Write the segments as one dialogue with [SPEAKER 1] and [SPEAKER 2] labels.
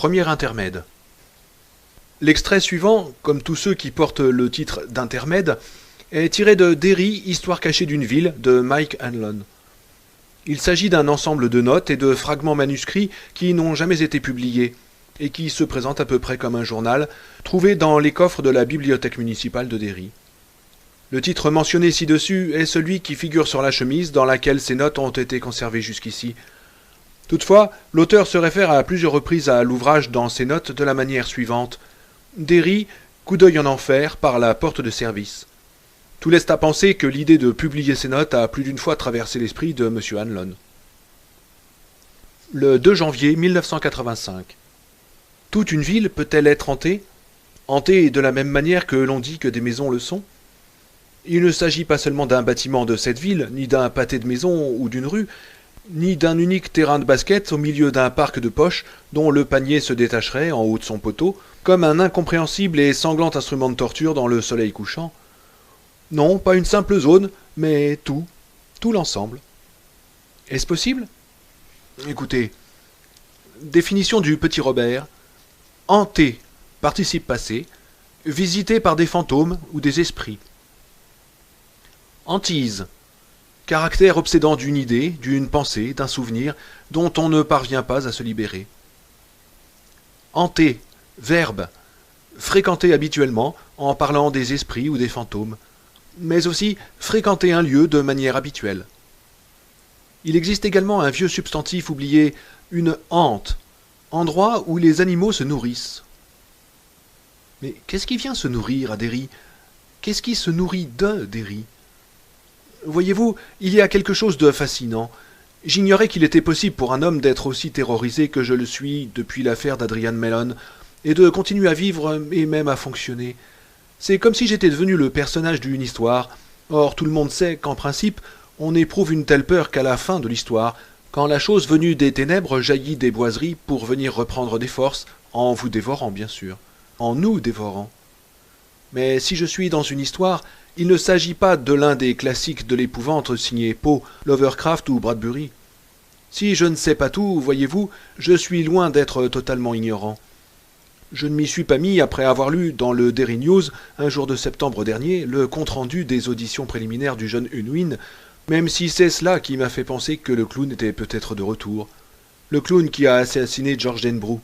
[SPEAKER 1] Premier intermède. L'extrait suivant, comme tous ceux qui portent le titre d'intermède, est tiré de Derry, Histoire cachée d'une ville, de Mike Hanlon. Il s'agit d'un ensemble de notes et de fragments manuscrits qui n'ont jamais été publiés, et qui se présentent à peu près comme un journal, trouvé dans les coffres de la bibliothèque municipale de Derry. Le titre mentionné ci-dessus est celui qui figure sur la chemise dans laquelle ces notes ont été conservées jusqu'ici. Toutefois, l'auteur se réfère à plusieurs reprises à l'ouvrage dans ses notes de la manière suivante. Derry, coup d'œil en enfer, par la porte de service. Tout laisse à penser que l'idée de publier ces notes a plus d'une fois traversé l'esprit de M. Hanlon. Le 2 janvier 1985. Toute une ville peut-elle être hantée? Hantée de la même manière que l'on dit que des maisons le sont? Il ne s'agit pas seulement d'un bâtiment de cette ville, ni d'un pâté de maisons ou d'une rue, ni d'un unique terrain de basket au milieu d'un parc de poche dont le panier se détacherait en haut de son poteau, comme un incompréhensible et sanglant instrument de torture dans le soleil couchant. Non, pas une simple zone, mais tout l'ensemble. Est-ce possible? Écoutez, définition du petit Robert. Hanté, participe passé, visité par des fantômes ou des esprits. Hantise, caractère obsédant d'une idée, d'une pensée, d'un souvenir, dont on ne parvient pas à se libérer. Hanter, verbe, fréquenter habituellement en parlant des esprits ou des fantômes, mais aussi fréquenter un lieu de manière habituelle. Il existe également un vieux substantif oublié, une hante, endroit où les animaux se nourrissent. Mais qu'est-ce qui vient se nourrir à Derry? Qu'est-ce qui se nourrit de Derry? Voyez-vous, il y a quelque chose de fascinant. J'ignorais qu'il était possible pour un homme d'être aussi terrorisé que je le suis depuis l'affaire d'Adrian Mellon, et de continuer à vivre et même à fonctionner. C'est comme si j'étais devenu le personnage d'une histoire. Or, tout le monde sait qu'en principe, on n'éprouve une telle peur qu'à la fin de l'histoire, quand la chose venue des ténèbres jaillit des boiseries pour venir reprendre des forces, en vous dévorant bien sûr, en nous dévorant. Mais si je suis dans une histoire, il ne s'agit pas de l'un des classiques de l'épouvante signés Poe, Lovecraft ou Bradbury. Si je ne sais pas tout, voyez-vous, je suis loin d'être totalement ignorant. Je ne m'y suis pas mis après avoir lu dans le Derry News, un jour de septembre dernier, le compte-rendu des auditions préliminaires du jeune Unwin, même si c'est cela qui m'a fait penser que le clown était peut-être de retour. Le clown qui a assassiné George Denbrough.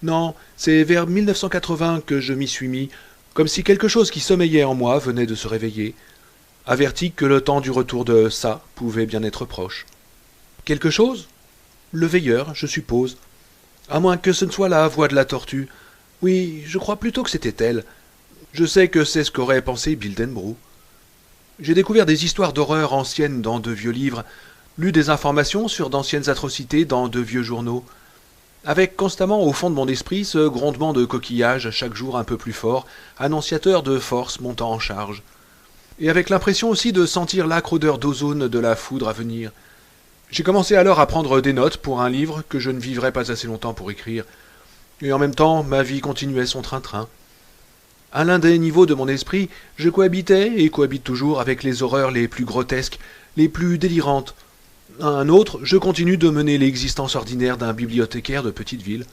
[SPEAKER 1] Non, c'est vers 1980 que je m'y suis mis, comme si quelque chose qui sommeillait en moi venait de se réveiller, averti que le temps du retour de ça pouvait bien être proche. Quelque chose? Le veilleur, je suppose. À moins que ce ne soit la voix de la tortue. Oui, je crois plutôt que c'était elle. Je sais que c'est ce qu'aurait pensé Bill Denbrough. J'ai découvert des histoires d'horreur anciennes dans de vieux livres, lu des informations sur d'anciennes atrocités dans de vieux journaux, avec constamment au fond de mon esprit ce grondement de coquillages chaque jour un peu plus fort, annonciateur de forces montant en charge, et avec l'impression aussi de sentir l'âcre odeur d'ozone de la foudre à venir. J'ai commencé alors à prendre des notes pour un livre que je ne vivrais pas assez longtemps pour écrire, et en même temps ma vie continuait son train-train. À l'un des niveaux de mon esprit, je cohabitais et cohabite toujours avec les horreurs les plus grotesques, les plus délirantes. À un autre, je continue de mener l'existence ordinaire d'un bibliothécaire de petite ville.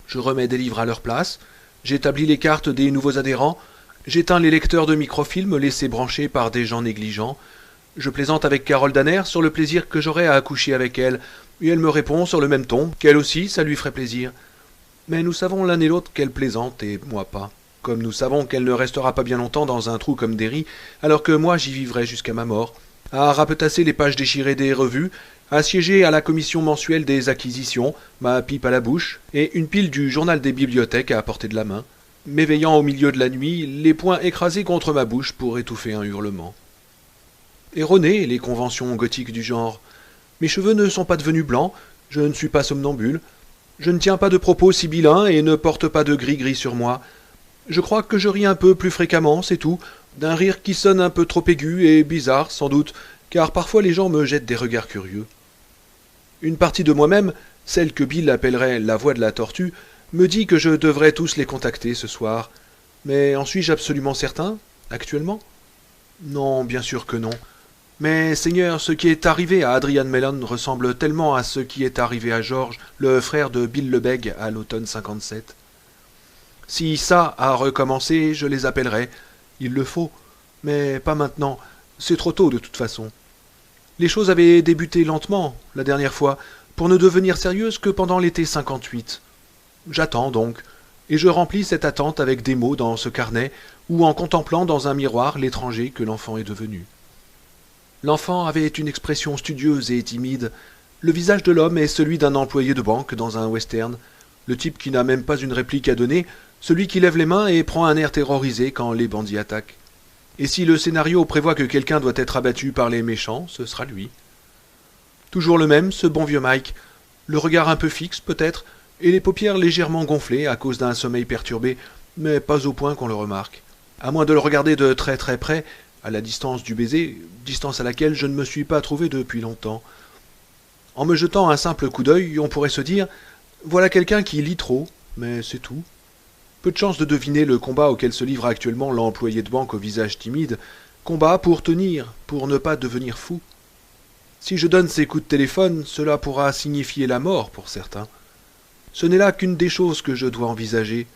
[SPEAKER 1] Je remets des livres à leur place, j'établis les cartes des nouveaux adhérents, j'éteins les lecteurs de microfilms laissés branchés par des gens négligents, je plaisante avec Carole Danner sur le plaisir que j'aurais à accoucher avec elle, et elle me répond sur le même ton qu'elle aussi, ça lui ferait plaisir. Mais nous savons l'un et l'autre qu'elle plaisante et moi pas. Comme nous savons qu'elle ne restera pas bien longtemps dans un trou comme Derry, alors que moi j'y vivrai jusqu'à ma mort, à rapetasser les pages déchirées des revues, à siéger à la commission mensuelle des acquisitions, ma pipe à la bouche, et une pile du journal des bibliothèques à portée de la main, m'éveillant au milieu de la nuit, les poings écrasés contre ma bouche pour étouffer un hurlement. Erronées, les conventions gothiques du genre. Mes cheveux ne sont pas devenus blancs, je ne suis pas somnambule, je ne tiens pas de propos sibyllins et ne porte pas de gris-gris sur moi. Je crois que je ris un peu plus fréquemment, c'est tout, d'un rire qui sonne un peu trop aigu et bizarre, sans doute, car parfois les gens me jettent des regards curieux. Une partie de moi-même, celle que Bill appellerait la voix de la tortue, me dit que je devrais tous les contacter ce soir. Mais en suis-je absolument certain, actuellement? Non, bien sûr que non. Mais Seigneur, ce qui est arrivé à Adrian Mellon ressemble tellement à ce qui est arrivé à George, le frère de Bill Lebeg, à l'automne 57. Si ça a recommencé, je les appellerai. Il le faut. Mais pas maintenant. C'est trop tôt de toute façon. Les choses avaient débuté lentement, la dernière fois, pour ne devenir sérieuses que pendant l'été 58. J'attends donc, et je remplis cette attente avec des mots dans ce carnet, ou en contemplant dans un miroir l'étranger que l'enfant est devenu. L'enfant avait une expression studieuse et timide. Le visage de l'homme est celui d'un employé de banque dans un western, le type qui n'a même pas une réplique à donner, celui qui lève les mains et prend un air terrorisé quand les bandits attaquent. Et si le scénario prévoit que quelqu'un doit être abattu par les méchants, ce sera lui. Toujours le même, ce bon vieux Mike, le regard un peu fixe peut-être, et les paupières légèrement gonflées à cause d'un sommeil perturbé, mais pas au point qu'on le remarque. À moins de le regarder de très très près, à la distance du baiser, distance à laquelle je ne me suis pas trouvé depuis longtemps. En me jetant un simple coup d'œil, on pourrait se dire « Voilà quelqu'un qui lit trop, mais c'est tout ». Peu de chance de deviner le combat auquel se livre actuellement l'employé de banque au visage timide, combat pour tenir, pour ne pas devenir fou. Si je donne ces coups de téléphone, cela pourra signifier la mort pour certains. Ce n'est là qu'une des choses que je dois envisager.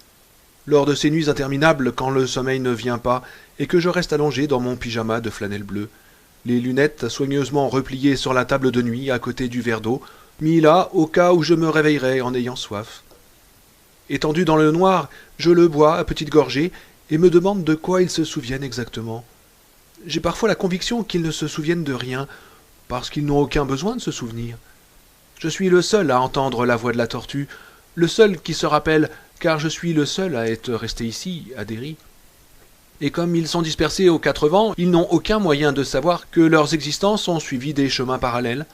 [SPEAKER 1] Lors de ces nuits interminables, quand le sommeil ne vient pas, et que je reste allongé dans mon pyjama de flanelle bleue, les lunettes soigneusement repliées sur la table de nuit à côté du verre d'eau, mis là au cas où je me réveillerais en ayant soif. Étendu dans le noir, je le bois à petites gorgées et me demande de quoi ils se souviennent exactement. J'ai parfois la conviction qu'ils ne se souviennent de rien, parce qu'ils n'ont aucun besoin de se souvenir. Je suis le seul à entendre la voix de la tortue, le seul qui se rappelle, car je suis le seul à être resté ici, à Derry. Et comme ils sont dispersés aux quatre vents, ils n'ont aucun moyen de savoir que leurs existences ont suivi des chemins parallèles.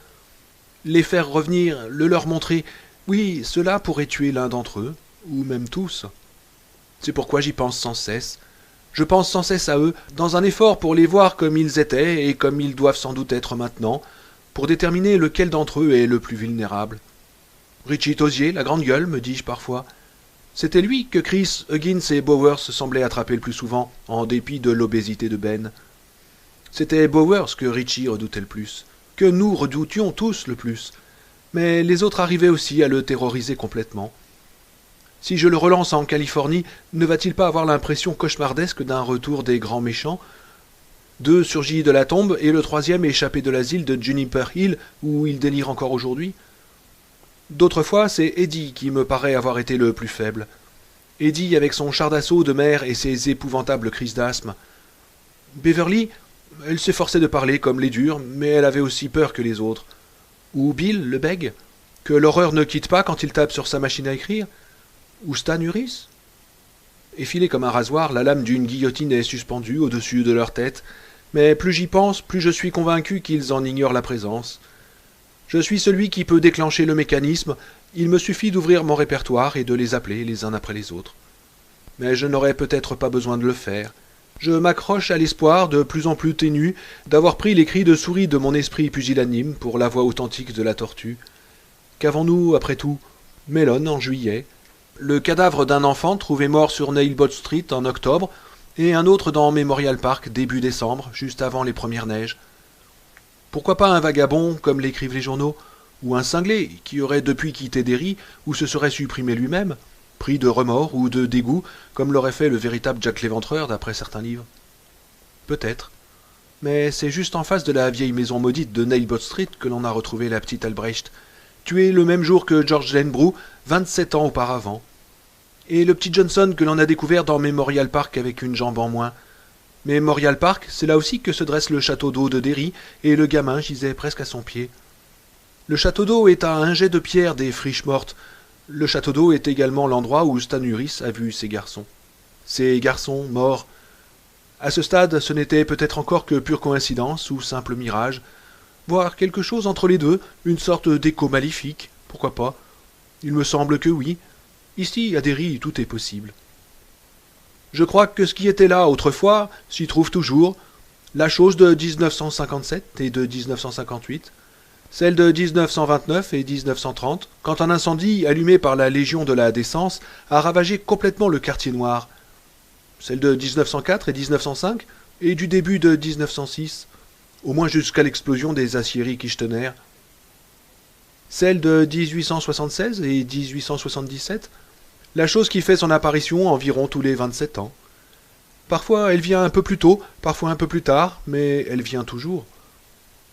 [SPEAKER 1] Les faire revenir, le leur montrer, oui, cela pourrait tuer l'un d'entre eux, ou même tous. C'est pourquoi j'y pense sans cesse. Je pense sans cesse à eux, dans un effort pour les voir comme ils étaient et comme ils doivent sans doute être maintenant, pour déterminer lequel d'entre eux est le plus vulnérable. Richie Tosier, la grande gueule, me dis-je parfois. C'était lui que Chris, Huggins et Bowers semblaient attraper le plus souvent, en dépit de l'obésité de Ben. C'était Bowers que Richie redoutait le plus, que nous redoutions tous le plus, mais les autres arrivaient aussi à le terroriser complètement. Si je le relance en Californie, ne va-t-il pas avoir l'impression cauchemardesque d'un retour des grands méchants? Deux surgis de la tombe et le troisième échappé de l'asile de Juniper Hill, où il délire encore aujourd'hui. D'autres fois, c'est Eddie qui me paraît avoir été le plus faible. Eddie avec son char d'assaut de mer et ses épouvantables crises d'asthme. Beverly, elle s'efforçait de parler comme les durs, mais elle avait aussi peur que les autres. Ou Bill, le bègue, que l'horreur ne quitte pas quand il tape sur sa machine à écrire. Ou Stan Uris. Effilée comme un rasoir, la lame d'une guillotine est suspendue au-dessus de leur tête, mais plus j'y pense, plus je suis convaincu qu'ils en ignorent la présence. Je suis celui qui peut déclencher le mécanisme, il me suffit d'ouvrir mon répertoire et de les appeler les uns après les autres. Mais je n'aurais peut-être pas besoin de le faire. Je m'accroche à l'espoir, de plus en plus ténu, d'avoir pris les cris de souris de mon esprit pusillanime pour la voix authentique de la tortue. Qu'avons-nous, après tout? Mellon en juillet, le cadavre d'un enfant trouvé mort sur Nailbot Street en octobre, et un autre dans Memorial Park début décembre, juste avant les premières neiges. Pourquoi pas un vagabond, comme l'écrivent les journaux, ou un cinglé, qui aurait depuis quitté Derry, ou se serait supprimé lui-même, pris de remords ou de dégoût, comme l'aurait fait le véritable Jack l'Éventreur d'après certains livres. Peut-être. Mais c'est juste en face de la vieille maison maudite de Nailbot Street que l'on a retrouvé la petite Albrecht, tuée le même jour que George Lenbrew, 27 ans auparavant. Et le petit Johnson que l'on a découvert dans Memorial Park avec une jambe en moins. Memorial Park, c'est là aussi que se dresse le château d'eau de Derry, et le gamin gisait presque à son pied. Le château d'eau est à un jet de pierre des friches mortes. Le château d'eau est également l'endroit où Stan Uris a vu ses garçons. Ces garçons morts. À ce stade, ce n'était peut-être encore que pure coïncidence ou simple mirage, voire quelque chose entre les deux, une sorte d'écho maléfique, pourquoi pas. Il me semble que oui. Ici, à Derry, tout est possible. Je crois que ce qui était là autrefois s'y trouve toujours, la chose de 1957 et de 1958, celle de 1929 et 1930, quand un incendie allumé par la Légion de la Décence a ravagé complètement le quartier noir, celle de 1904 et 1905 et du début de 1906, au moins jusqu'à l'explosion des aciéries Kichtenner. Celle de 1876 et 1877, la chose qui fait son apparition environ tous les 27 ans. Parfois elle vient un peu plus tôt, parfois un peu plus tard, mais elle vient toujours.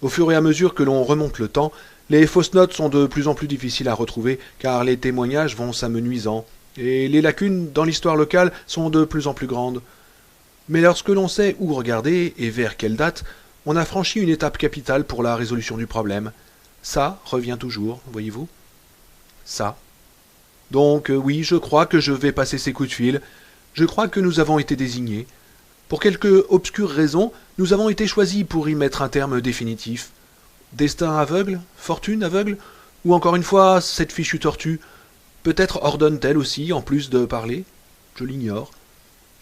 [SPEAKER 1] Au fur et à mesure que l'on remonte le temps, les fausses notes sont de plus en plus difficiles à retrouver, car les témoignages vont s'amenuisant, et les lacunes dans l'histoire locale sont de plus en plus grandes. Mais lorsque l'on sait où regarder et vers quelle date, on a franchi une étape capitale pour la résolution du problème. Ça revient toujours, voyez-vous. Ça. Donc oui, je crois que je vais passer ces coups de fil. Je crois que nous avons été désignés. Pour quelque obscure raison, nous avons été choisis pour y mettre un terme définitif. Destin aveugle, fortune aveugle, ou encore une fois, cette fichue tortue. Peut-être ordonne-t-elle aussi, en plus de parler. Je l'ignore.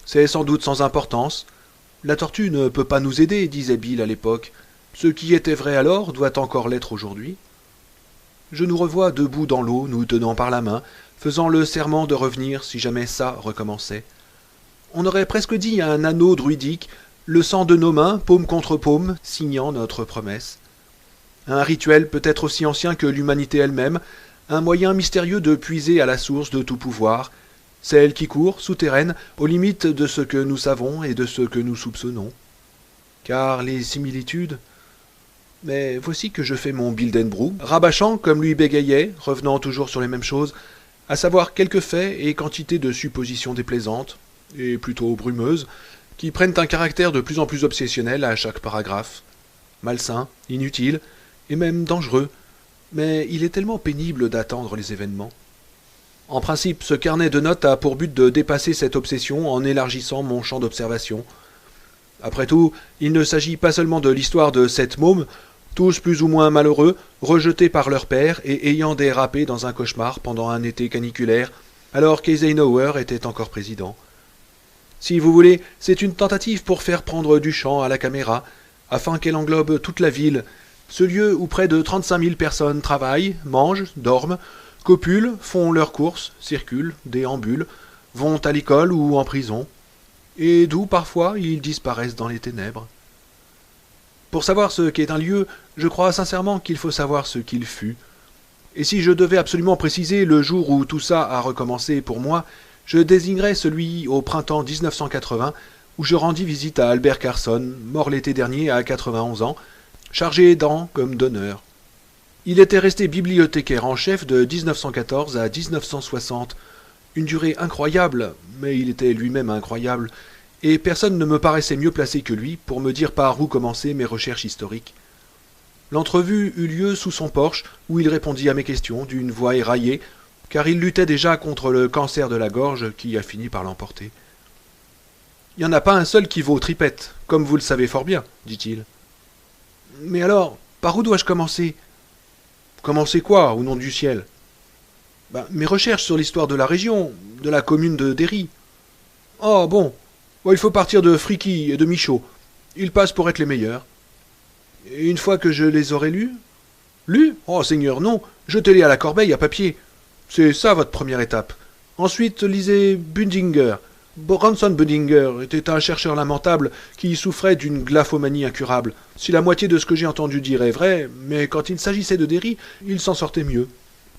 [SPEAKER 1] C'est sans doute sans importance. La tortue ne peut pas nous aider, disait Bill à l'époque. Ce qui était vrai alors doit encore l'être aujourd'hui. Je nous revois debout dans l'eau, nous tenant par la main, faisant le serment de revenir si jamais ça recommençait. On aurait presque dit à un anneau druidique, le sang de nos mains, paume contre paume, signant notre promesse. Un rituel peut-être aussi ancien que l'humanité elle-même, un moyen mystérieux de puiser à la source de tout pouvoir, celle qui court, souterraine, aux limites de ce que nous savons et de ce que nous soupçonnons. Car les similitudes... Mais voici que je fais mon Bildenbrough, rabâchant comme lui bégayait, revenant toujours sur les mêmes choses, à savoir quelques faits et quantité de suppositions déplaisantes, et plutôt brumeuses, qui prennent un caractère de plus en plus obsessionnel à chaque paragraphe. Malsain, inutile, et même dangereux, mais il est tellement pénible d'attendre les événements. En principe, ce carnet de notes a pour but de dépasser cette obsession en élargissant mon champ d'observation. Après tout, il ne s'agit pas seulement de l'histoire de 7 mômes, tous plus ou moins malheureux, rejetés par leur père et ayant dérapé dans un cauchemar pendant un été caniculaire, alors qu'Eisenhower était encore président. Si vous voulez, c'est une tentative pour faire prendre du champ à la caméra, afin qu'elle englobe toute la ville, ce lieu où près de 35 000 personnes travaillent, mangent, dorment, copulent, font leurs courses, circulent, déambulent, vont à l'école ou en prison, et d'où parfois ils disparaissent dans les ténèbres. Pour savoir ce qu'est un lieu, je crois sincèrement qu'il faut savoir ce qu'il fut. Et si je devais absolument préciser le jour où tout ça a recommencé pour moi, je désignerais celui au printemps 1980, où je rendis visite à Albert Carson, mort l'été dernier à 91 ans, chargé d'an comme d'honneur. Il était resté bibliothécaire en chef de 1914 à 1960, une durée incroyable, mais il était lui-même incroyable, et personne ne me paraissait mieux placé que lui pour me dire par où commencer mes recherches historiques. L'entrevue eut lieu sous son porche, où il répondit à mes questions d'une voix éraillée, car il luttait déjà contre le cancer de la gorge qui a fini par l'emporter. « Il n'y en a pas un seul qui vaut tripette, comme vous le savez fort bien, dit-il. »« Mais alors, par où dois-je commencer ?»« Commencer quoi, au nom du ciel ?»« Mes recherches sur l'histoire de la région, de la commune de Derry. »« Oh, bon, il faut partir de Friki et de Michaud. Ils passent pour être les meilleurs. »« Et une fois que je les aurai lus ?»« Lus ? Oh, Seigneur, non, jetez-les à la corbeille à papier. C'est ça votre première étape. Ensuite, lisez Bundinger. Bronson Bundinger était un chercheur lamentable qui souffrait d'une glaphomanie incurable. Si la moitié de ce que j'ai entendu dire est vrai, mais quand il s'agissait de Derry, il s'en sortait mieux.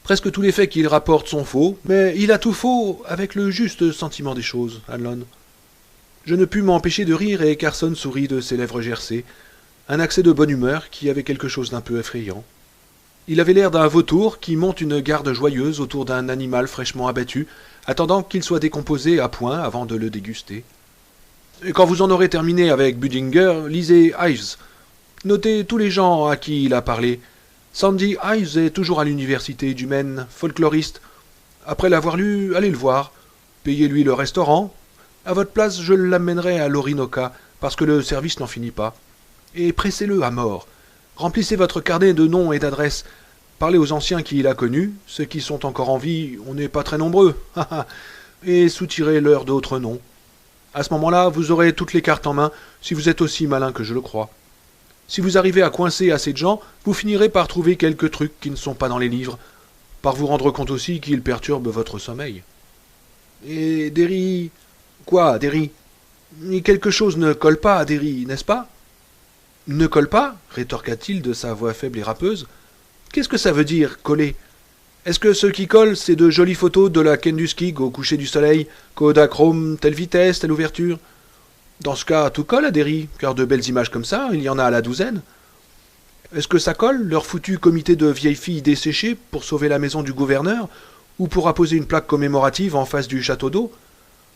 [SPEAKER 1] Presque tous les faits qu'il rapporte sont faux, mais il a tout faux avec le juste sentiment des choses, Hanlon. Je ne pus m'empêcher de rire et Carson sourit de ses lèvres gercées. Un accès de bonne humeur qui avait quelque chose d'un peu effrayant. Il avait l'air d'un vautour qui monte une garde joyeuse autour d'un animal fraîchement abattu, attendant qu'il soit décomposé à point avant de le déguster. Et quand vous en aurez terminé avec Budinger, lisez Ives. Notez tous les gens à qui il a parlé. Sandy Ives est toujours à l'université du Maine, folkloriste. Après l'avoir lu, allez le voir. Payez-lui le restaurant. À votre place, je l'amènerai à l'Orinoca, parce que le service n'en finit pas. Et pressez-le à mort. Remplissez votre carnet de noms et d'adresses. Parlez aux anciens qui il a connus, ceux qui sont encore en vie, on n'est pas très nombreux, et soutirez-leur d'autres noms. À ce moment-là, vous aurez toutes les cartes en main, si vous êtes aussi malin que je le crois. Si vous arrivez à coincer assez de gens, vous finirez par trouver quelques trucs qui ne sont pas dans les livres, par vous rendre compte aussi qu'ils perturbent votre sommeil. Et Derry... Quoi, Derry? Quelque chose ne colle pas à Derry, n'est-ce pas? Ne colle pas rétorqua-t-il de sa voix faible et râpeuse. Qu'est-ce que ça veut dire, coller? Est-ce que ce qui colle, c'est de jolies photos de la Kenduskig au coucher du soleil, Kodachrome, telle vitesse, telle ouverture? Dans ce cas, tout colle à Derry, car de belles images comme ça, il y en a à la douzaine. Est-ce que ça colle, leur foutu comité de vieilles filles desséchées pour sauver la maison du gouverneur, ou pour apposer une plaque commémorative en face du château d'eau?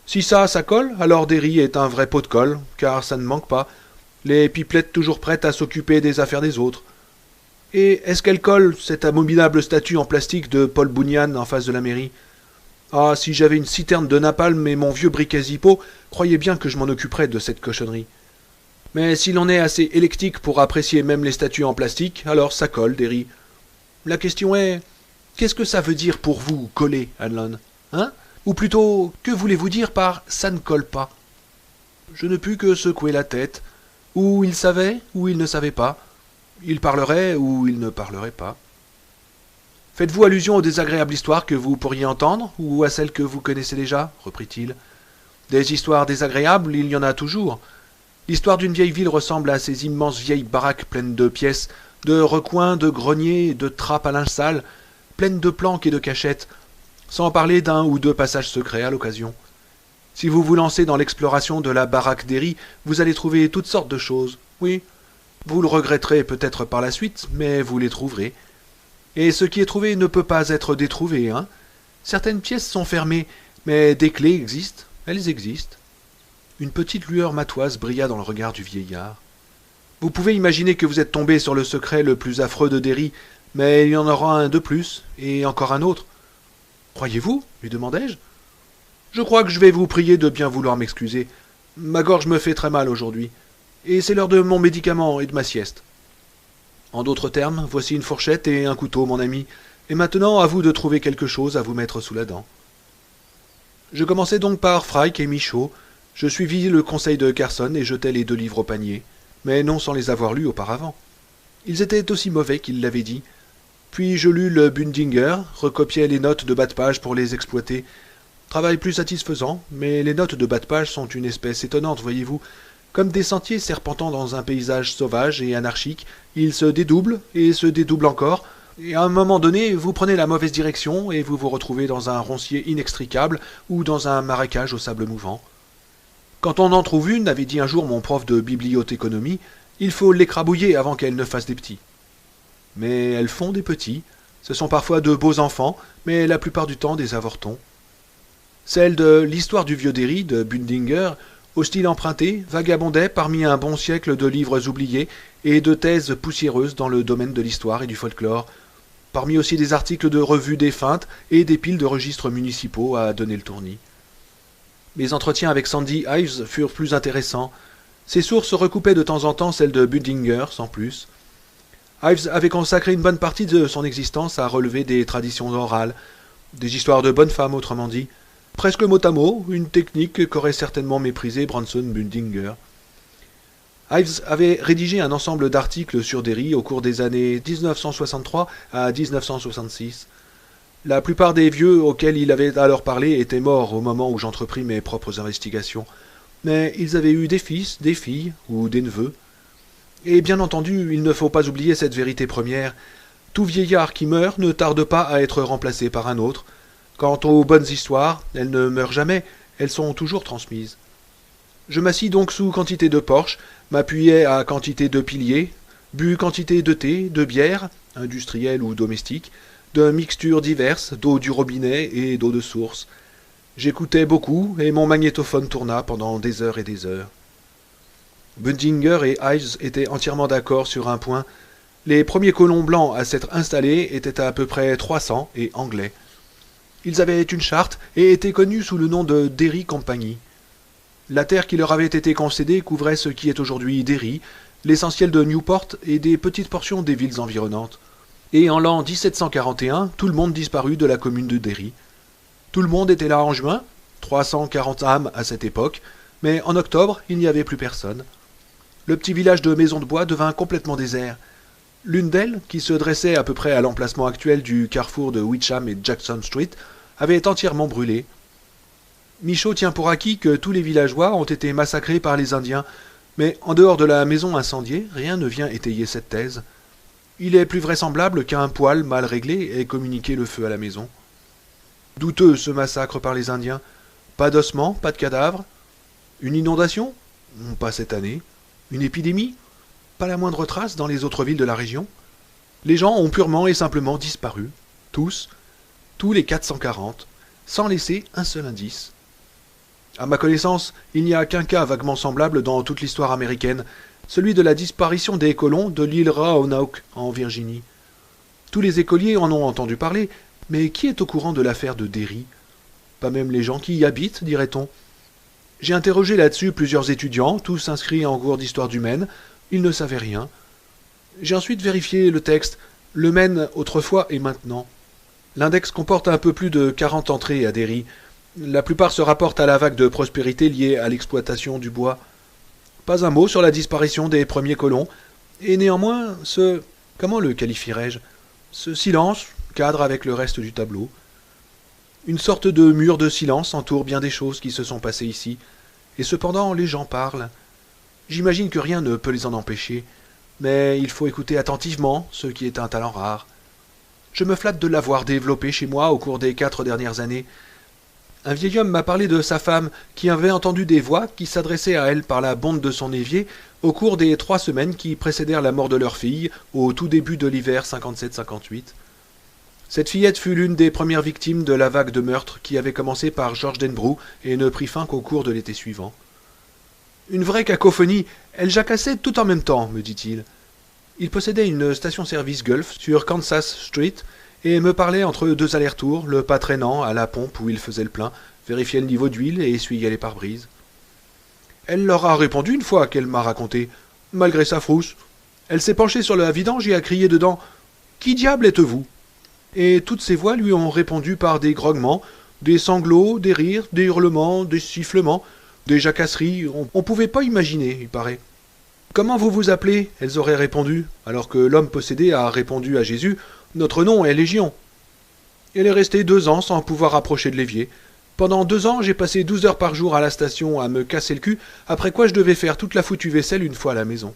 [SPEAKER 1] Si ça colle, alors Derry est un vrai pot de colle, car ça ne manque pas. Les pipelettes toujours prêtes à s'occuper des affaires des autres. Et est-ce qu'elle colle, cette abominable statue en plastique de Paul Bunyan en face de la mairie? Ah, si j'avais une citerne de napalm et mon vieux briquet Zippo, croyez bien que je m'en occuperais de cette cochonnerie. Mais si l'on est assez électique pour apprécier même les statues en plastique, alors ça colle, Derry. La question est, qu'est-ce que ça veut dire pour vous, coller, Hanlon? Hein? Ou plutôt, que voulez-vous dire par ça ne colle pas? Je ne pus que secouer la tête. Ou il savait, ou il ne savait pas. Il parlerait, ou il ne parlerait pas. Faites-vous allusion aux désagréables histoires que vous pourriez entendre, ou à celles que vous connaissez déjà, reprit-il. Des histoires désagréables, il y en a toujours. L'histoire d'une vieille ville ressemble à ces immenses vieilles baraques pleines de pièces, de recoins, de greniers, de trappes à linge sale, pleines de planques et de cachettes, sans parler d'un ou deux passages secrets à l'occasion. Si vous vous lancez dans l'exploration de la baraque Derry, vous allez trouver toutes sortes de choses. Oui, vous le regretterez peut-être par la suite, mais vous les trouverez. Et ce qui est trouvé ne peut pas être détrouvé, hein. Certaines pièces sont fermées, mais des clés existent, elles existent. Une petite lueur matoise brilla dans le regard du vieillard. Vous pouvez imaginer que vous êtes tombé sur le secret le plus affreux de Derry, mais il y en aura un de plus, et encore un autre. Croyez-vous? Lui demandai-je. Je crois que je vais vous prier de bien vouloir m'excuser. Ma gorge me fait très mal aujourd'hui, et c'est l'heure de mon médicament et de ma sieste. En d'autres termes, voici une fourchette et un couteau, mon ami, et maintenant à vous de trouver quelque chose à vous mettre sous la dent. Je commençai donc par Frike et Michaud. Je suivis le conseil de Carson et jetai les 2 livres au panier, mais non sans les avoir lus auparavant. Ils étaient aussi mauvais qu'il l'avait dit. Puis je lus le Bundinger, recopiai les notes de bas de page pour les exploiter. Travail plus satisfaisant, mais les notes de bas de page sont une espèce étonnante, voyez-vous. Comme des sentiers serpentant dans un paysage sauvage et anarchique, ils se dédoublent et se dédoublent encore, et à un moment donné, vous prenez la mauvaise direction et vous vous retrouvez dans un roncier inextricable ou dans un marécage au sable mouvant. Quand on en trouve une, avait dit un jour mon prof de bibliothéconomie, il faut l'écrabouiller avant qu'elle ne fasse des petits. Mais elles font des petits. Ce sont parfois de beaux enfants, mais la plupart du temps des avortons. Celle de l'histoire du vieux Derry de Bundinger, au style emprunté, vagabondait parmi un bon siècle de livres oubliés et de thèses poussiéreuses dans le domaine de l'histoire et du folklore, parmi aussi des articles de revues défuntes et des piles de registres municipaux à donner le tournis. Mes entretiens avec Sandy Ives furent plus intéressants. Ses sources recoupaient de temps en temps celles de Bundinger, sans plus. Ives avait consacré une bonne partie de son existence à relever des traditions orales, des histoires de bonnes femmes, autrement dit, presque mot à mot, une technique qu'aurait certainement méprisé Branson Bundinger. Ives avait rédigé un ensemble d'articles sur Derry au cours des années 1963 à 1966. La plupart des vieux auxquels il avait alors parlé étaient morts au moment où j'entrepris mes propres investigations, mais ils avaient eu des fils, des filles ou des neveux. Et bien entendu, il ne faut pas oublier cette vérité première. Tout vieillard qui meurt ne tarde pas à être remplacé par un autre. Quant aux bonnes histoires, elles ne meurent jamais, elles sont toujours transmises. Je m'assis donc sous quantité de porche, m'appuyai à quantité de piliers, bus quantité de thé, de bière, industrielle ou domestique, de mixtures diverses, d'eau du robinet et d'eau de source. J'écoutais beaucoup, et mon magnétophone tourna pendant des heures et des heures. Bundinger et Ives étaient entièrement d'accord sur un point. Les premiers colons blancs à s'être installés étaient à peu près 300 et anglais. Ils avaient une charte et étaient connus sous le nom de Derry Company. La terre qui leur avait été concédée couvrait ce qui est aujourd'hui Derry, l'essentiel de Newport et des petites portions des villes environnantes. Et en l'an 1741, tout le monde disparut de la commune de Derry. Tout le monde était là en juin, 340 âmes à cette époque, mais en octobre, il n'y avait plus personne. Le petit village de Maisons de Bois devint complètement désert. L'une d'elles, qui se dressait à peu près à l'emplacement actuel du carrefour de Witcham et Jackson Street, avait entièrement brûlé. Michaud tient pour acquis que tous les villageois ont été massacrés par les Indiens, Mais en dehors de la maison incendiée, rien ne vient étayer cette thèse. Il est plus vraisemblable qu'un poêle mal réglé ait communiqué le feu à la maison. Douteux ce massacre par les Indiens. Pas d'ossements, pas de cadavres. Une inondation? Pas cette année. Une épidémie? Pas la moindre trace dans les autres villes de la région. Les gens ont purement et simplement disparu. Tous les 440, sans laisser un seul indice. À ma connaissance, il n'y a qu'un cas vaguement semblable dans toute l'histoire américaine, celui de la disparition des colons de l'île Roanoke en Virginie. Tous les écoliers en ont entendu parler, mais qui est au courant de l'affaire de Derry? Pas même les gens qui y habitent, dirait-on. J'ai interrogé là-dessus plusieurs étudiants, tous inscrits en cours d'histoire du Maine. Ils ne savaient rien. J'ai ensuite vérifié le texte, le Maine autrefois et maintenant. L'index comporte un peu plus de 40 entrées à Derry. La plupart se rapportent à la vague de prospérité liée à l'exploitation du bois. Pas un mot sur la disparition des premiers colons, et néanmoins comment le qualifierais-je? Ce silence cadre avec le reste du tableau. Une sorte de mur de silence entoure bien des choses qui se sont passées ici, et cependant les gens parlent. J'imagine que rien ne peut les en empêcher, mais il faut écouter attentivement, ce qui est un talent rare. Je me flatte de l'avoir développé chez moi au cours des 4 dernières années. Un vieil homme m'a parlé de sa femme, qui avait entendu des voix qui s'adressaient à elle par la bonde de son évier au cours des 3 semaines qui précédèrent la mort de leur fille, au tout début de l'hiver 57-58. Cette fillette fut l'une des premières victimes de la vague de meurtres qui avait commencé par George Denbrough et ne prit fin qu'au cours de l'été suivant. Une vraie cacophonie, elle jacassait tout en même temps, me dit-il. Il possédait une station-service Gulf sur Kansas Street et me parlait entre 2 allers-retours, le pas traînant à la pompe où il faisait le plein, vérifiait le niveau d'huile et essuyait les pare-brises. Elle leur a répondu une fois qu'elle m'a raconté, malgré sa frousse. Elle s'est penchée sur la vidange et a crié dedans « Qui diable êtes-vous » Et toutes ces voix lui ont répondu par des grognements, des sanglots, des rires, des hurlements, des sifflements, des jacasseries, on pouvait pas imaginer, il paraît. Comment vous vous appelez? Elles auraient répondu, alors que l'homme possédé a répondu à Jésus, notre nom est Légion. Elle est restée 2 ans sans pouvoir approcher de l'évier. Pendant 2 ans, j'ai passé 12 heures par jour à la station à me casser le cul, après quoi je devais faire toute la foutue vaisselle une fois à la maison.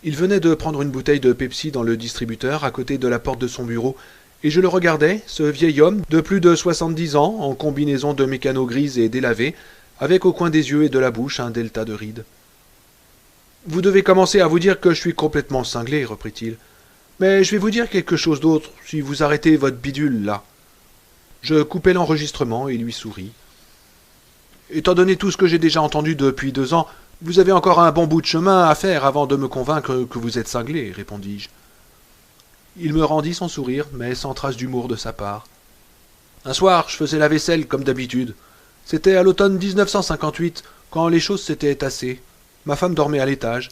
[SPEAKER 1] Il venait de prendre une bouteille de Pepsi dans le distributeur à côté de la porte de son bureau, et je le regardais, ce vieil homme de plus de 70 ans, en combinaison de mécano grise et délavée, avec au coin des yeux et de la bouche un delta de rides. « Vous devez commencer à vous dire que je suis complètement cinglé, reprit-il. Mais je vais vous dire quelque chose d'autre, si vous arrêtez votre bidule, là. » Je coupai l'enregistrement et lui souris. « Étant donné tout ce que j'ai déjà entendu depuis 2 ans, vous avez encore un bon bout de chemin à faire avant de me convaincre que vous êtes cinglé, répondis-je. Il me rendit son sourire, mais sans trace d'humour de sa part. Un soir, je faisais la vaisselle comme d'habitude. C'était à l'automne 1958, quand les choses s'étaient tassées. Ma femme dormait à l'étage.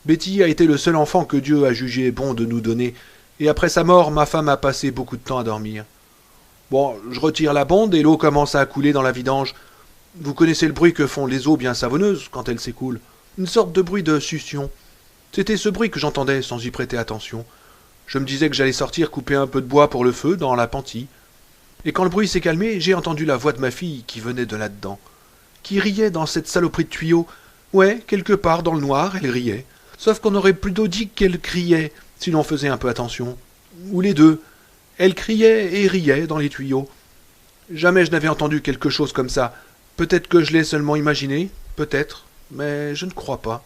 [SPEAKER 1] Betty a été le seul enfant que Dieu a jugé bon de nous donner, et après sa mort, ma femme a passé beaucoup de temps à dormir. Bon, je retire la bonde et l'eau commence à couler dans la vidange. Vous connaissez le bruit que font les eaux bien savonneuses quand elles s'écoulent. Une sorte de bruit de succion. C'était ce bruit que j'entendais sans y prêter attention. Je me disais que j'allais sortir couper un peu de bois pour le feu dans la pentille. Et quand le bruit s'est calmé, j'ai entendu la voix de ma fille qui venait de là-dedans. Qui riait dans cette saloperie de tuyau. Ouais, quelque part dans le noir, elle riait. Sauf qu'on aurait plutôt dit qu'elle criait, si l'on faisait un peu attention. Ou les deux. Elle criait et riait dans les tuyaux. Jamais je n'avais entendu quelque chose comme ça. Peut-être que je l'ai seulement imaginé, peut-être, mais je ne crois pas.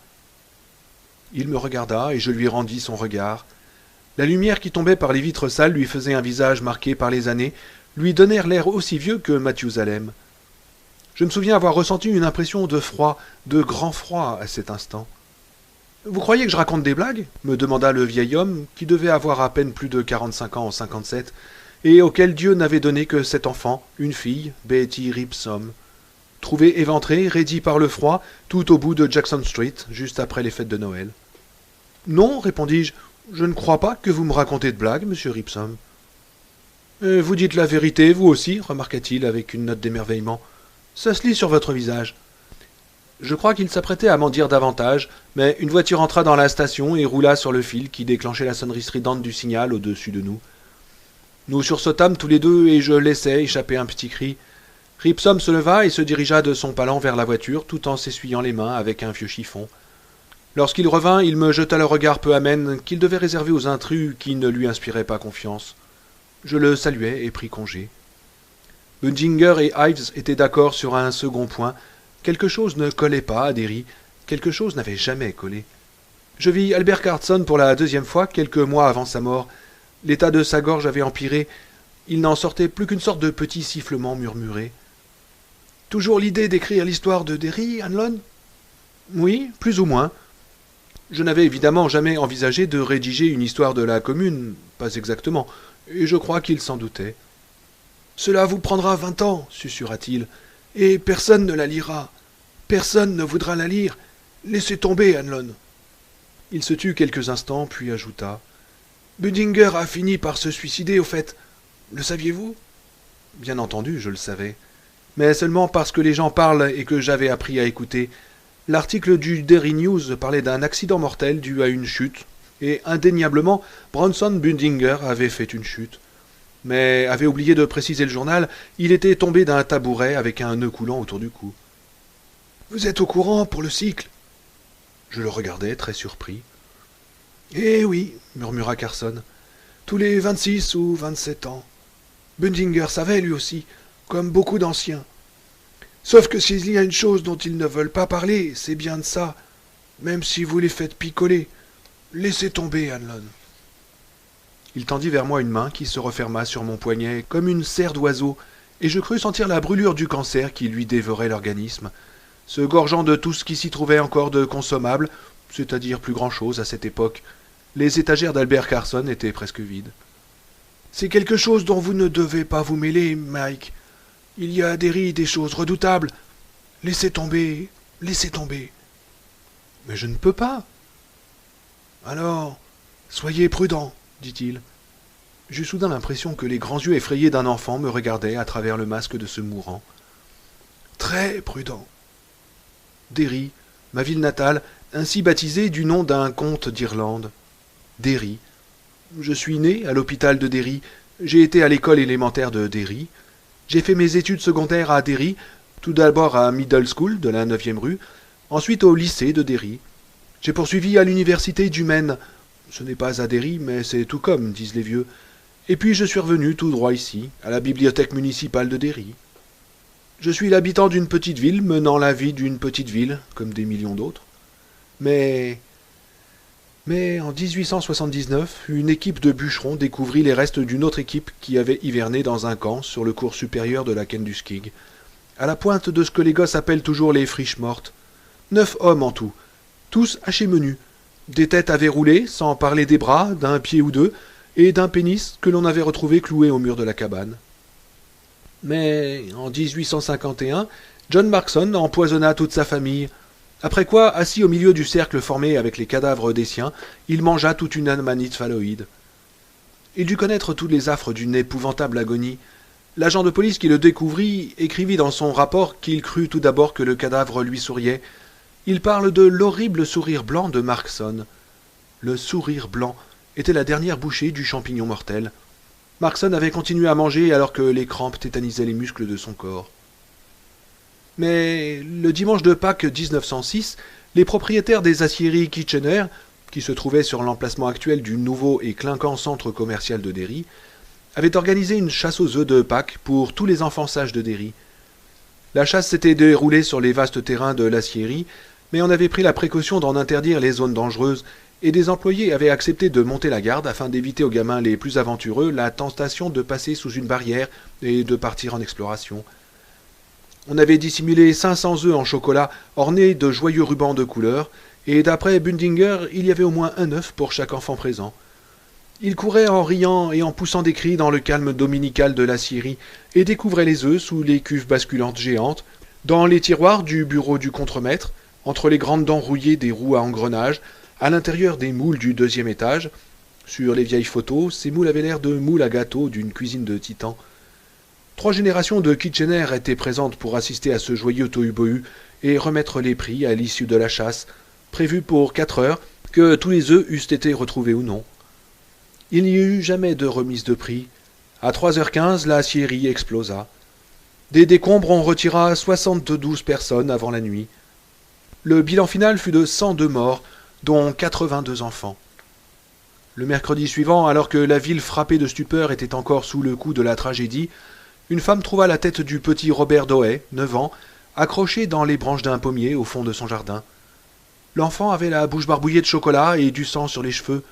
[SPEAKER 1] Il me regarda et je lui rendis son regard. La lumière qui tombait par les vitres sales lui faisait un visage marqué par les années, lui donnèrent l'air aussi vieux que Mathusalem. Je me souviens avoir ressenti une impression de froid, de grand froid à cet instant. « Vous croyez que je raconte des blagues ?» me demanda le vieil homme, qui devait avoir à peine plus de 45 ans en 57, et auquel Dieu n'avait donné que 7 enfants, une fille, Betty Ripsom, trouvée éventrée, raidie par le froid, tout au bout de Jackson Street, juste après les fêtes de Noël. « Non, répondis-je, je ne crois pas que vous me racontez de blagues, monsieur Ripsom. »« Vous dites la vérité, vous aussi, remarqua-t-il avec une note d'émerveillement. Ça se lit sur votre visage. » Je crois qu'il s'apprêtait à m'en dire davantage, mais une voiture entra dans la station et roula sur le fil qui déclenchait la sonnerie stridente du signal au-dessus de nous. Nous sursautâmes tous les deux et je laissai échapper un petit cri. Ripsom se leva et se dirigea de son palan vers la voiture tout en s'essuyant les mains avec un vieux chiffon. Lorsqu'il revint, il me jeta le regard peu amène qu'il devait réserver aux intrus qui ne lui inspiraient pas confiance. Je le saluai et pris congé. Bundinger et Ives étaient d'accord sur un second point. Quelque chose ne collait pas à Derry, quelque chose n'avait jamais collé. Je vis Albert Carson pour la deuxième fois quelques mois avant sa mort. L'état de sa gorge avait empiré. Il n'en sortait plus qu'une sorte de petit sifflement murmuré. « Toujours l'idée d'écrire l'histoire de Derry, Hanlon ?»« Oui, plus ou moins. Je n'avais évidemment jamais envisagé de rédiger une histoire de la commune, pas exactement, et je crois qu'il s'en doutait. « Cela vous prendra 20 ans, susurra-t-il, et personne ne la lira. Personne ne voudra la lire. Laissez tomber, Hanlon. » Il se tut quelques instants, puis ajouta. « Bundinger a fini par se suicider, au fait. Le saviez-vous » Bien entendu, je le savais. Mais seulement parce que les gens parlent et que j'avais appris à écouter. L'article du Derry News parlait d'un accident mortel dû à une chute, et indéniablement, Bronson Bundinger avait fait une chute. Mais avait oublié de préciser le journal, il était tombé d'un tabouret avec un nœud coulant autour du cou. « Vous êtes au courant pour le cycle ?» Je le regardais, très surpris. « Eh oui, murmura Carson, tous les 26 ou 27 ans. Bundinger savait lui aussi, comme beaucoup d'anciens. Sauf que s'il y a une chose dont ils ne veulent pas parler, c'est bien de ça, même si vous les faites picoler. Laissez tomber, Hanlon. » Il tendit vers moi une main qui se referma sur mon poignet comme une serre d'oiseau, et je crus sentir la brûlure du cancer qui lui dévorait l'organisme, se gorgeant de tout ce qui s'y trouvait encore de consommable, c'est-à-dire plus grand-chose à cette époque. Les étagères d'Albert Carson étaient presque vides. « C'est quelque chose dont vous ne devez pas vous mêler, Mike. Il y a à Derry des choses redoutables. Laissez tomber, laissez tomber. »« Mais je ne peux pas. »« Alors, soyez prudent, dit-il. » J'eus soudain l'impression que les grands yeux effrayés d'un enfant me regardaient à travers le masque de ce mourant. « Très prudent. » Derry, ma ville natale, ainsi baptisée du nom d'un comte d'Irlande. Derry. Je suis né à l'hôpital de Derry. J'ai été à l'école élémentaire de Derry. J'ai fait mes études secondaires à Derry, tout d'abord à Middle School de la 9e rue, ensuite au lycée de Derry. J'ai poursuivi à l'université du Maine. Ce n'est pas à Derry, mais c'est tout comme, disent les vieux. Et puis je suis revenu tout droit ici, à la bibliothèque municipale de Derry. Je suis l'habitant d'une petite ville menant la vie d'une petite ville, comme des millions d'autres. Mais en 1879, une équipe de bûcherons découvrit les restes d'une autre équipe qui avait hiverné dans un camp sur le cours supérieur de la Kenduskig, à la pointe de ce que les gosses appellent toujours les friches mortes. 9 hommes en tout, tous hachés menus, des têtes avaient roulé, sans parler des bras, d'un pied ou deux, et d'un pénis que l'on avait retrouvé cloué au mur de la cabane. Mais en 1851, John Markson empoisonna toute sa famille. Après quoi, assis au milieu du cercle formé avec les cadavres des siens, il mangea toute une amanite phalloïde. Il dut connaître tous les affres d'une épouvantable agonie. L'agent de police qui le découvrit écrivit dans son rapport qu'il crut tout d'abord que le cadavre lui souriait. Il parle de l'horrible sourire blanc de Markson. Le sourire blanc était la dernière bouchée du champignon mortel. Markson avait continué à manger alors que les crampes tétanisaient les muscles de son corps. Mais le dimanche de Pâques 1906, les propriétaires des aciéries Kitchener, qui se trouvaient sur l'emplacement actuel du nouveau et clinquant centre commercial de Derry, avaient organisé une chasse aux œufs de Pâques pour tous les enfants sages de Derry. La chasse s'était déroulée sur les vastes terrains de l'aciérie, mais on avait pris la précaution d'en interdire les zones dangereuses, et des employés avaient accepté de monter la garde afin d'éviter aux gamins les plus aventureux la tentation de passer sous une barrière et de partir en exploration. On avait dissimulé 500 œufs en chocolat ornés de joyeux rubans de couleur, et d'après Bundinger, il y avait au moins un œuf pour chaque enfant présent. Il courait en riant et en poussant des cris dans le calme dominical de l'aciérie et découvrait les œufs sous les cuves basculantes géantes, dans les tiroirs du bureau du contremaître, entre les grandes dents rouillées des roues à engrenages, à l'intérieur des moules du 2e étage. Sur les vieilles photos, ces moules avaient l'air de moules à gâteau d'une cuisine de titan. 3 générations de Kitchener étaient présentes pour assister à ce joyeux tohu-bohu et remettre les prix à l'issue de la chasse, prévue pour 4 heures, que tous les œufs eussent été retrouvés ou non. Il n'y eut jamais de remise de prix. À 3h15, la aciérie explosa. Des décombres on retira 72 personnes avant la nuit. Le bilan final fut de 102 morts, dont 82 enfants. Le mercredi suivant, alors que la ville frappée de stupeur était encore sous le coup de la tragédie, une femme trouva la tête du petit Robert Dohet, 9 ans, accrochée dans les branches d'un pommier au fond de son jardin. L'enfant avait la bouche barbouillée de chocolat et du sang sur les cheveux.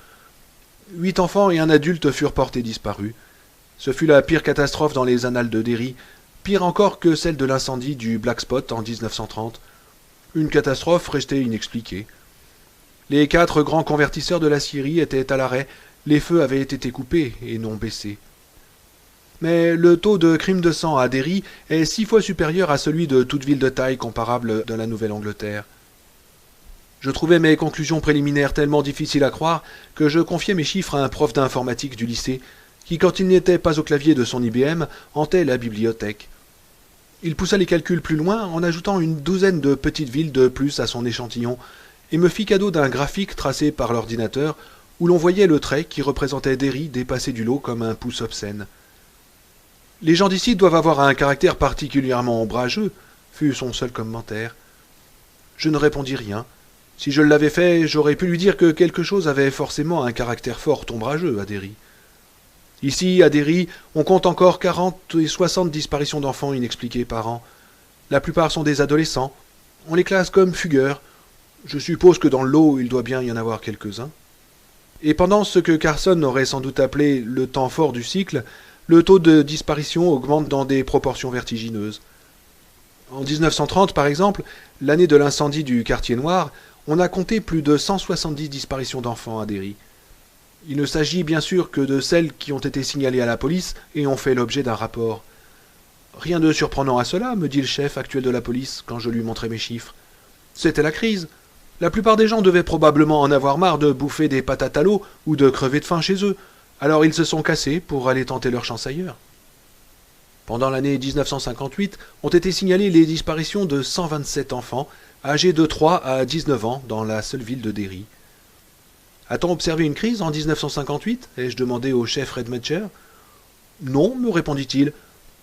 [SPEAKER 1] 8 enfants et un adulte furent portés disparus. Ce fut la pire catastrophe dans les annales de Derry, pire encore que celle de l'incendie du Black Spot en 1930. Une catastrophe restée inexpliquée. Les 4 grands convertisseurs de la Syrie étaient à l'arrêt, les feux avaient été coupés et non baissés. Mais le taux de crime de sang à Derry est 6 fois supérieur à celui de toute ville de taille comparable de la Nouvelle-Angleterre. Je trouvais mes conclusions préliminaires tellement difficiles à croire que je confiai mes chiffres à un prof d'informatique du lycée, qui, quand il n'était pas au clavier de son IBM, hantait la bibliothèque. Il poussa les calculs plus loin en ajoutant une douzaine de petites villes de plus à son échantillon, et me fit cadeau d'un graphique tracé par l'ordinateur où l'on voyait le trait qui représentait Derry dépassé du lot comme un pouce obscène. « Les gens d'ici doivent avoir un caractère particulièrement ombrageux », fut son seul commentaire. Je ne répondis rien. Si je l'avais fait, j'aurais pu lui dire que quelque chose avait forcément un caractère fort ombrageux à Derry. Ici, à Derry, on compte encore 40 et 60 disparitions d'enfants inexpliquées par an. La plupart sont des adolescents. On les classe comme fugueurs. Je suppose que dans le lot, il doit bien y en avoir quelques-uns. Et pendant ce que Carson aurait sans doute appelé le temps fort du cycle, le taux de disparition augmente dans des proportions vertigineuses. En 1930, par exemple, l'année de l'incendie du quartier noir, on a compté plus de 170 disparitions d'enfants à Derry. Il ne s'agit bien sûr que de celles qui ont été signalées à la police et ont fait l'objet d'un rapport. Rien de surprenant à cela, me dit le chef actuel de la police quand je lui montrai mes chiffres. C'était la crise. La plupart des gens devaient probablement en avoir marre de bouffer des patates à l'eau ou de crever de faim chez eux, alors ils se sont cassés pour aller tenter leur chance ailleurs. Pendant l'année 1958, ont été signalées les disparitions de 127 enfants, âgés de 3 à 19 ans dans la seule ville de Derry. A-t-on observé une crise en 1958 ai-je demandé au chef Redmatcher. Non, me répondit-il,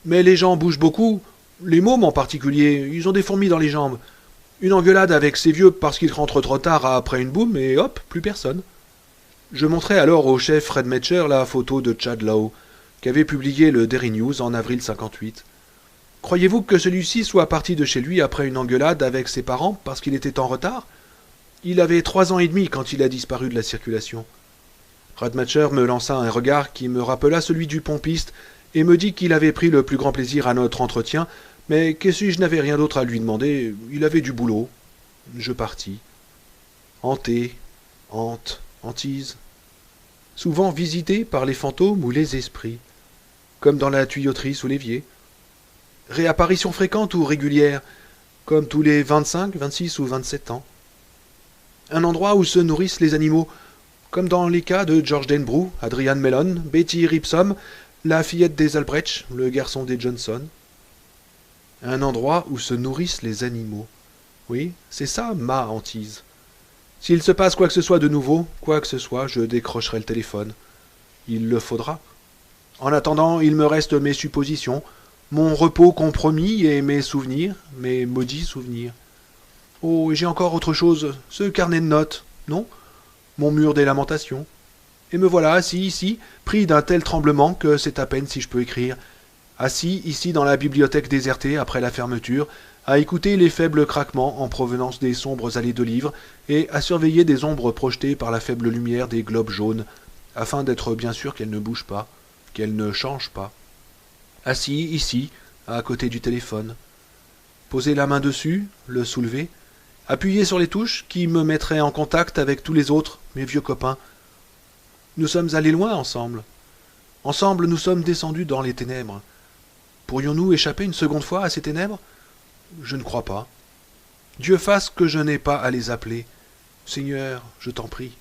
[SPEAKER 1] mais les gens bougent beaucoup, les mômes en particulier, ils ont des fourmis dans les jambes. Une engueulade avec ces vieux parce qu'ils rentrent trop tard après une boum et hop, plus personne. Je montrai alors au chef Redmatcher la photo de Chad Lowe, qu'avait publié le Derry News en avril 58. Croyez-vous que celui-ci soit parti de chez lui après une engueulade avec ses parents parce qu'il était en retard? Il avait 3 ans et demi quand il a disparu de la circulation. Radmacher me lança un regard qui me rappela celui du pompiste et me dit qu'il avait pris le plus grand plaisir à notre entretien, mais que si je n'avais rien d'autre à lui demander, il avait du boulot. Je partis. Hanté, hante, hantise. Souvent visité par les fantômes ou les esprits, comme dans la tuyauterie sous l'évier. Réapparition fréquente ou régulière, comme tous les 25, 26 ou 27 ans. Un endroit où se nourrissent les animaux, comme dans les cas de George Denbrough, Adrian Mellon, Betty Ripsom, la fillette des Albrecht, le garçon des Johnson. Un endroit où se nourrissent les animaux. Oui, c'est ça ma hantise. S'il se passe quoi que ce soit de nouveau, quoi que ce soit, je décrocherai le téléphone. Il le faudra. En attendant, il me reste mes suppositions, mon repos compromis et mes souvenirs, mes maudits souvenirs. Oh, et j'ai encore autre chose, ce carnet de notes, non? Mon mur des lamentations. Et me voilà assis ici, pris d'un tel tremblement que c'est à peine si je peux écrire. Assis ici dans la bibliothèque désertée après la fermeture, à écouter les faibles craquements en provenance des sombres allées de livres et à surveiller des ombres projetées par la faible lumière des globes jaunes, afin d'être bien sûr qu'elles ne bougent pas, qu'elles ne changent pas. Assis ici, à côté du téléphone. Poser la main dessus, le soulever, appuyer sur les touches qui me mettraient en contact avec tous les autres, mes vieux copains. Nous sommes allés loin ensemble. Ensemble nous sommes descendus dans les ténèbres. Pourrions-nous échapper une seconde fois à ces ténèbres? Je ne crois pas. Dieu fasse que je n'ai pas à les appeler. Seigneur, je t'en prie.